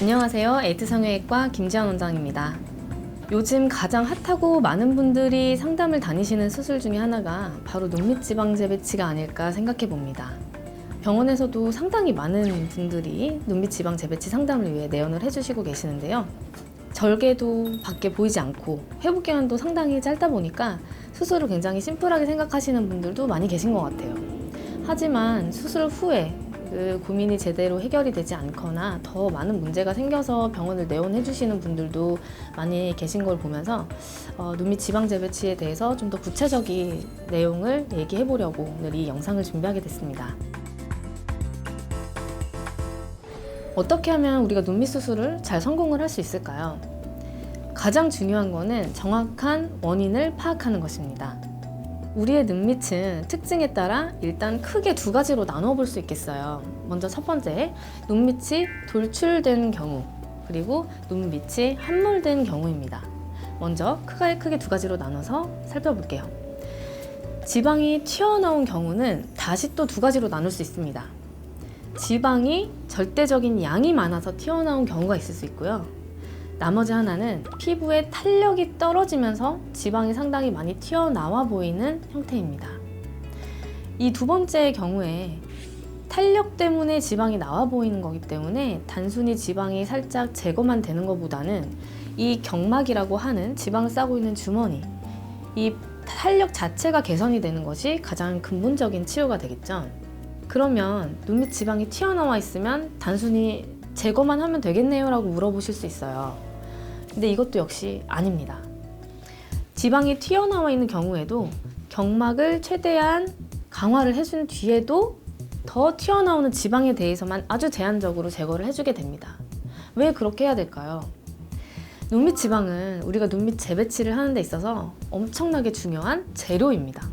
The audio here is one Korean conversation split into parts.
안녕하세요. 에이트 성형외과 김지연 원장입니다. 요즘 가장 핫하고 많은 분들이 상담을 다니시는 수술 중에 하나가 바로 눈밑 지방 재배치가 아닐까 생각해 봅니다. 병원에서도 상당히 많은 분들이 눈밑 지방 재배치 상담을 위해 내원을 해주시고 계시는데요. 절개도 밖에 보이지 않고 회복 기간도 상당히 짧다 보니까 수술을 굉장히 심플하게 생각하시는 분들도 많이 계신 것 같아요. 하지만 수술 후에 그 고민이 제대로 해결이 되지 않거나 더 많은 문제가 생겨서 병원을 내원해 주시는 분들도 많이 계신 걸 보면서 눈밑 지방 재배치에 대해서 좀 더 구체적인 내용을 얘기해 보려고 오늘 이 영상을 준비하게 됐습니다. 어떻게 하면 우리가 눈밑 수술을 잘 성공을 할 수 있을까요? 가장 중요한 거는 정확한 원인을 파악하는 것입니다. 우리의 눈밑은 특징에 따라 일단 크게 두 가지로 나눠 볼 수 있겠어요. 먼저 첫 번째, 눈밑이 돌출된 경우, 그리고 눈밑이 함몰된 경우입니다. 먼저 크게 두 가지로 나눠서 살펴볼게요. 지방이 튀어나온 경우는 다시 또 두 가지로 나눌 수 있습니다. 지방이 절대적인 양이 많아서 튀어나온 경우가 있을 수 있고요. 나머지 하나는 피부에 탄력이 떨어지면서 지방이 상당히 많이 튀어나와 보이는 형태입니다. 이 두 번째의 경우에 탄력 때문에 지방이 나와 보이는 거기 때문에 단순히 지방이 살짝 제거만 되는 것보다는 이 경막이라고 하는 지방을 싸고 있는 주머니, 이 탄력 자체가 개선이 되는 것이 가장 근본적인 치료가 되겠죠. 그러면 눈밑 지방이 튀어나와 있으면 단순히 제거만 하면 되겠네요 라고 물어보실 수 있어요. 근데 이것도 역시 아닙니다. 지방이 튀어나와 있는 경우에도 경막을 최대한 강화를 해준 뒤에도 더 튀어나오는 지방에 대해서만 아주 제한적으로 제거를 해주게 됩니다. 왜 그렇게 해야 될까요? 눈밑 지방은 우리가 눈밑 재배치를 하는 데 있어서 엄청나게 중요한 재료입니다.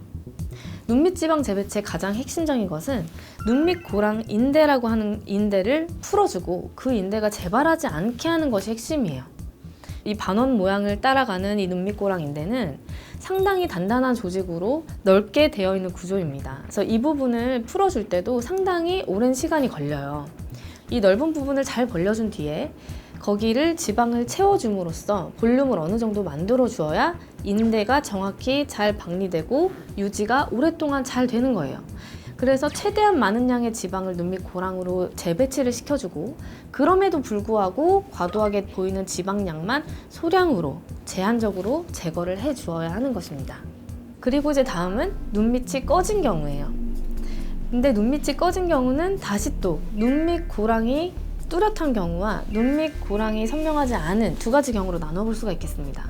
눈밑 지방 재배치의 가장 핵심적인 것은 눈밑 고랑 인대라고 하는 인대를 풀어주고 그 인대가 재발하지 않게 하는 것이 핵심이에요. 이 반원 모양을 따라가는 이 눈밑 고랑 인대는 상당히 단단한 조직으로 넓게 되어 있는 구조입니다. 그래서 이 부분을 풀어줄 때도 상당히 오랜 시간이 걸려요. 이 넓은 부분을 잘 벌려준 뒤에 거기를 지방을 채워줌으로써 볼륨을 어느 정도 만들어 주어야 인대가 정확히 잘 박리되고 유지가 오랫동안 잘 되는 거예요. 그래서 최대한 많은 양의 지방을 눈밑 고랑으로 재배치를 시켜주고 그럼에도 불구하고 과도하게 보이는 지방량만 소량으로 제한적으로 제거를 해주어야 하는 것입니다. 그리고 이제 다음은 눈밑이 꺼진 경우예요. 근데 눈밑이 꺼진 경우는 다시 또 눈밑 고랑이 뚜렷한 경우와 눈밑 고랑이 선명하지 않은 두 가지 경우로 나눠볼 수가 있겠습니다.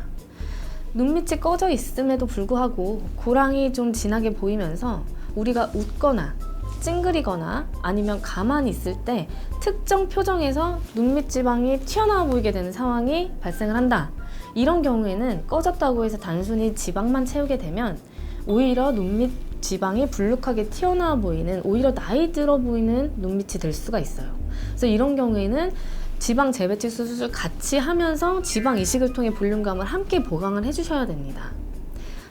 눈밑이 꺼져 있음에도 불구하고 고랑이 좀 진하게 보이면서 우리가 웃거나 찡그리거나 아니면 가만히 있을 때 특정 표정에서 눈밑 지방이 튀어나와 보이게 되는 상황이 발생을 한다. 이런 경우에는 꺼졌다고 해서 단순히 지방만 채우게 되면 오히려 눈밑 지방이 불룩하게 튀어나와 보이는, 오히려 나이 들어 보이는 눈밑이 될 수가 있어요. 그래서 이런 경우에는 지방 재배치 수술을 같이 하면서 지방 이식을 통해 볼륨감을 함께 보강을 해주셔야 됩니다.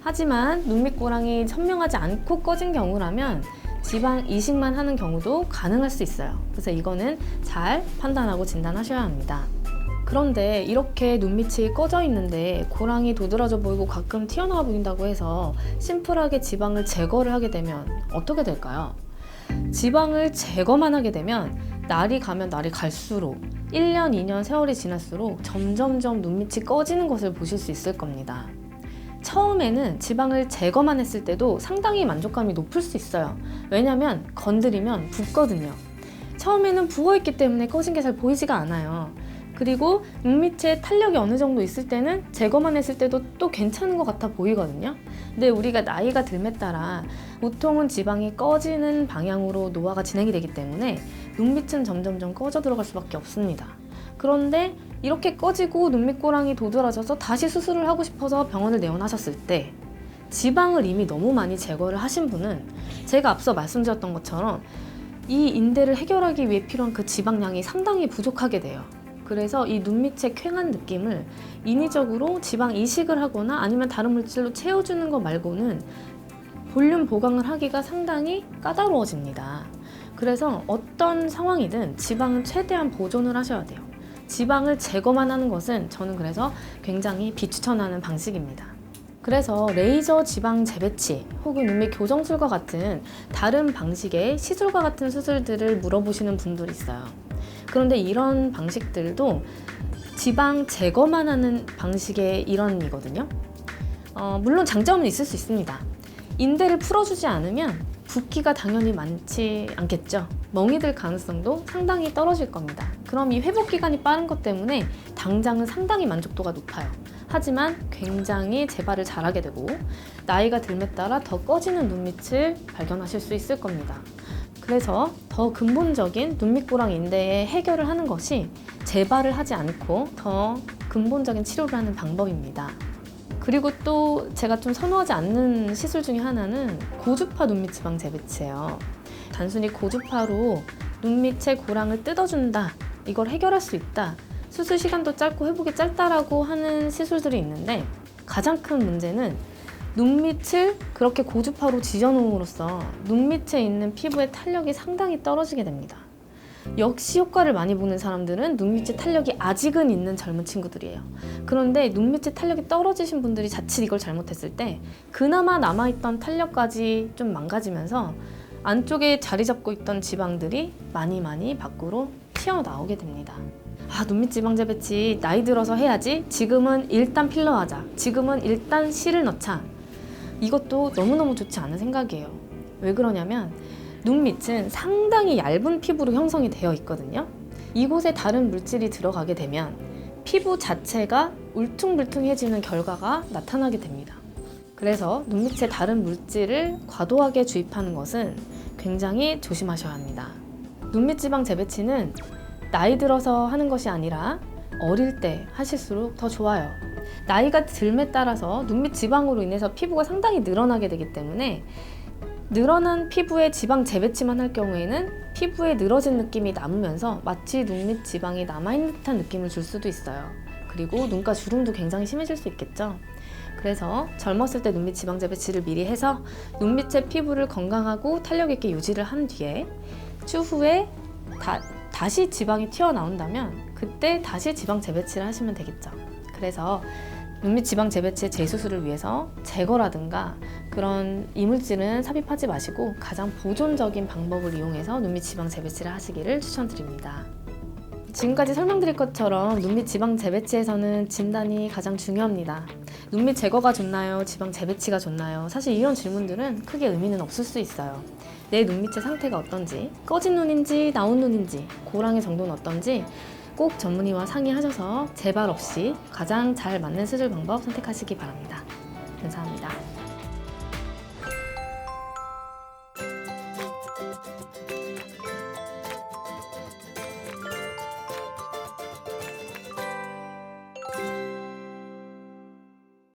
하지만 눈밑 고랑이 선명하지 않고 꺼진 경우라면 지방 이식만 하는 경우도 가능할 수 있어요. 그래서 이거는 잘 판단하고 진단하셔야 합니다. 그런데 이렇게 눈밑이 꺼져 있는데 고랑이 도드라져 보이고 가끔 튀어나와 보인다고 해서 심플하게 지방을 제거를 하게 되면 어떻게 될까요? 지방을 제거만 하게 되면 날이 가면 날이 갈수록 1년, 2년 세월이 지날수록 점점점 눈밑이 꺼지는 것을 보실 수 있을 겁니다. 처음에는 지방을 제거만 했을 때도 상당히 만족감이 높을 수 있어요. 왜냐면 건드리면 붓거든요. 처음에는 부어있기 때문에 꺼진 게 잘 보이지가 않아요. 그리고 눈밑에 탄력이 어느 정도 있을 때는 제거만 했을 때도 또 괜찮은 것 같아 보이거든요. 근데 우리가 나이가 들에 따라 보통은 지방이 꺼지는 방향으로 노화가 진행이 되기 때문에 눈밑은 점점점 꺼져 들어갈 수밖에 없습니다. 그런데 이렇게 꺼지고 눈밑 고랑이 도드라져서 다시 수술을 하고 싶어서 병원을 내원하셨을 때 지방을 이미 너무 많이 제거를 하신 분은 제가 앞서 말씀드렸던 것처럼 이 인대를 해결하기 위해 필요한 그 지방량이 상당히 부족하게 돼요. 그래서 이 눈밑의 퀭한 느낌을 인위적으로 지방 이식을 하거나 아니면 다른 물질로 채워주는 것 말고는 볼륨 보강을 하기가 상당히 까다로워집니다. 그래서 어떤 상황이든 지방은 최대한 보존을 하셔야 돼요. 지방을 제거만 하는 것은 저는 그래서 굉장히 비추천하는 방식입니다. 그래서 레이저 지방 재배치 혹은 눈밑 교정술과 같은 다른 방식의 시술과 같은 수술들을 물어보시는 분들이 있어요. 그런데 이런 방식들도 지방 제거만 하는 방식의 일환이거든요. 물론 장점은 있을 수 있습니다. 인대를 풀어주지 않으면 붓기가 당연히 많지 않겠죠. 멍이 들 가능성도 상당히 떨어질 겁니다. 그럼 이 회복 기간이 빠른 것 때문에 당장은 상당히 만족도가 높아요. 하지만 굉장히 재발을 잘하게 되고 나이가 들에 따라 더 꺼지는 눈밑을 발견하실 수 있을 겁니다. 그래서 더 근본적인 눈밑고랑 인대의 해결을 하는 것이 재발을 하지 않고 더 근본적인 치료를 하는 방법입니다. 그리고 또 제가 좀 선호하지 않는 시술 중에 하나는 고주파 눈밑 지방 재배치예요. 단순히 고주파로 눈밑의 고랑을 뜯어준다, 이걸 해결할 수 있다, 수술 시간도 짧고 회복이 짧다라고 하는 시술들이 있는데 가장 큰 문제는 눈밑을 그렇게 고주파로 지져놓음으로써 눈밑에 있는 피부의 탄력이 상당히 떨어지게 됩니다. 역시 효과를 많이 보는 사람들은 눈밑의 탄력이 아직은 있는 젊은 친구들이에요. 그런데 눈밑의 탄력이 떨어지신 분들이 자칫 이걸 잘못했을 때 그나마 남아있던 탄력까지 좀 망가지면서 안쪽에 자리 잡고 있던 지방들이 많이 밖으로 튀어나오게 됩니다. 눈밑 지방 재배치 나이 들어서 해야지, 지금은 일단 필러 하자, 지금은 일단 실을 넣자, 이것도 너무너무 좋지 않은 생각이에요. 왜 그러냐면 눈밑은 상당히 얇은 피부로 형성이 되어 있거든요. 이곳에 다른 물질이 들어가게 되면 피부 자체가 울퉁불퉁해지는 결과가 나타나게 됩니다. 그래서 눈밑에 다른 물질을 과도하게 주입하는 것은 굉장히 조심하셔야 합니다. 눈밑 지방 재배치는 나이 들어서 하는 것이 아니라 어릴 때 하실수록 더 좋아요. 나이가 들에 따라서 눈밑 지방으로 인해서 피부가 상당히 늘어나게 되기 때문에 늘어난 피부에 지방 재배치만 할 경우에는 피부에 늘어진 느낌이 남으면서 마치 눈밑 지방이 남아있는 듯한 느낌을 줄 수도 있어요. 그리고 눈가 주름도 굉장히 심해질 수 있겠죠. 그래서 젊었을 때 눈밑 지방 재배치를 미리 해서 눈밑의 피부를 건강하고 탄력 있게 유지를 한 뒤에 추후에 다시 지방이 튀어나온다면 그때 다시 지방 재배치를 하시면 되겠죠. 그래서 눈밑 지방 재배치의 재수술을 위해서 제거라든가 그런 이물질은 삽입하지 마시고 가장 보존적인 방법을 이용해서 눈밑 지방 재배치를 하시기를 추천드립니다. 지금까지 설명드릴 것처럼 눈밑 지방 재배치에서는 진단이 가장 중요합니다. 눈밑 제거가 좋나요? 지방 재배치가 좋나요? 사실 이런 질문들은 크게 의미는 없을 수 있어요. 내 눈밑의 상태가 어떤지, 꺼진 눈인지 나온 눈인지, 고랑의 정도는 어떤지 꼭 전문의와 상의하셔서 재발 없이 가장 잘 맞는 수술 방법 선택하시기 바랍니다. 감사합니다.